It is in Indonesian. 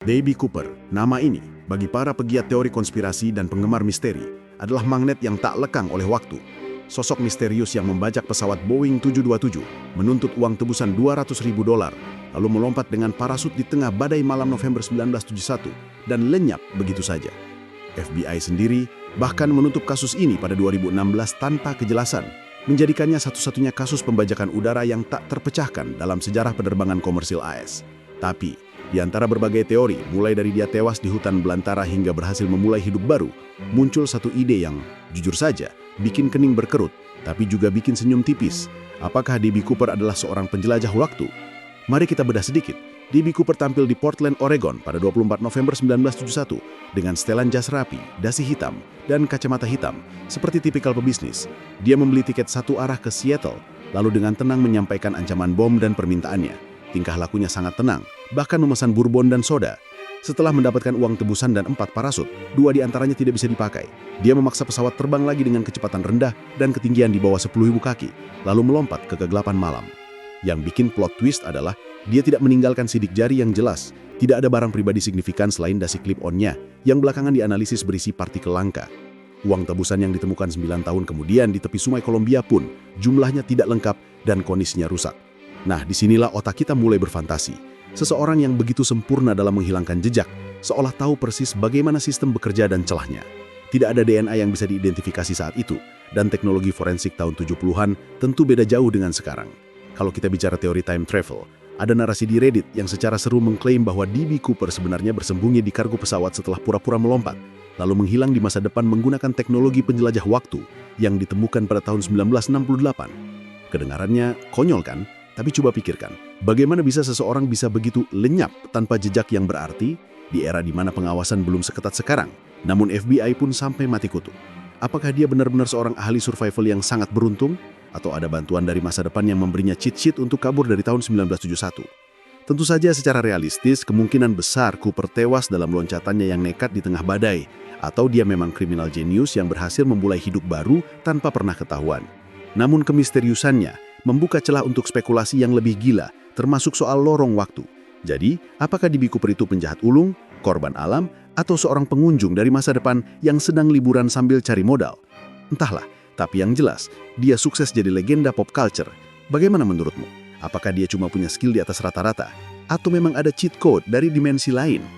D.B. Cooper, nama ini, bagi para pegiat teori konspirasi dan penggemar misteri, adalah magnet yang tak lekang oleh waktu. Sosok misterius yang membajak pesawat Boeing 727, menuntut uang tebusan $200.000, lalu melompat dengan parasut di tengah badai malam November 1971, dan lenyap begitu saja. FBI sendiri bahkan menutup kasus ini pada 2016 tanpa kejelasan, menjadikannya satu-satunya kasus pembajakan udara yang tak terpecahkan dalam sejarah penerbangan komersil AS. Tapi, di antara berbagai teori, mulai dari dia tewas di hutan belantara hingga berhasil memulai hidup baru, muncul satu ide yang, jujur saja, bikin kening berkerut, tapi juga bikin senyum tipis. Apakah D.B. Cooper adalah seorang penjelajah waktu? Mari kita bedah sedikit. D.B. Cooper tampil di Portland, Oregon pada 24 November 1971 dengan setelan jas rapi, dasi hitam, dan kacamata hitam, seperti tipikal pebisnis. Dia membeli tiket satu arah ke Seattle, lalu dengan tenang menyampaikan ancaman bom dan permintaannya. Tingkah lakunya sangat tenang, bahkan memesan bourbon dan soda. Setelah mendapatkan uang tebusan dan 4 parasut, 2 di antaranya tidak bisa dipakai. Dia memaksa pesawat terbang lagi dengan kecepatan rendah dan ketinggian di bawah 10.000 kaki, lalu melompat ke kegelapan malam. Yang bikin plot twist adalah, dia tidak meninggalkan sidik jari yang jelas. Tidak ada barang pribadi signifikan selain dasi clip-on-nya, yang belakangan dianalisis berisi partikel langka. Uang tebusan yang ditemukan 9 tahun kemudian di tepi sungai Columbia pun, jumlahnya tidak lengkap dan kondisinya rusak. Nah, disinilah otak kita mulai berfantasi. Seseorang yang begitu sempurna dalam menghilangkan jejak, seolah tahu persis bagaimana sistem bekerja dan celahnya. Tidak ada DNA yang bisa diidentifikasi saat itu, dan teknologi forensik tahun 70-an tentu beda jauh dengan sekarang. Kalau kita bicara teori time travel, ada narasi di Reddit yang secara seru mengklaim bahwa D.B. Cooper sebenarnya bersembunyi di kargo pesawat setelah pura-pura melompat, lalu menghilang di masa depan menggunakan teknologi penjelajah waktu yang ditemukan pada tahun 1968. Kedengarannya konyol kan? Tapi coba pikirkan, bagaimana bisa seseorang bisa begitu lenyap tanpa jejak yang berarti di era di mana pengawasan belum seketat sekarang, namun FBI pun sampai mati kutu. Apakah dia benar-benar seorang ahli survival yang sangat beruntung? Atau ada bantuan dari masa depan yang memberinya cheat sheet untuk kabur dari tahun 1971? Tentu saja secara realistis, kemungkinan besar Cooper tewas dalam loncatannya yang nekat di tengah badai, atau dia memang kriminal jenius yang berhasil memulai hidup baru tanpa pernah ketahuan. Namun kemisteriusannya membuka celah untuk spekulasi yang lebih gila, termasuk soal lorong waktu. Jadi, apakah D.B. Cooper itu penjahat ulung, korban alam, atau seorang pengunjung dari masa depan yang sedang liburan sambil cari modal? Entahlah, tapi yang jelas, dia sukses jadi legenda pop culture. Bagaimana menurutmu? Apakah dia cuma punya skill di atas rata-rata? Atau memang ada cheat code dari dimensi lain?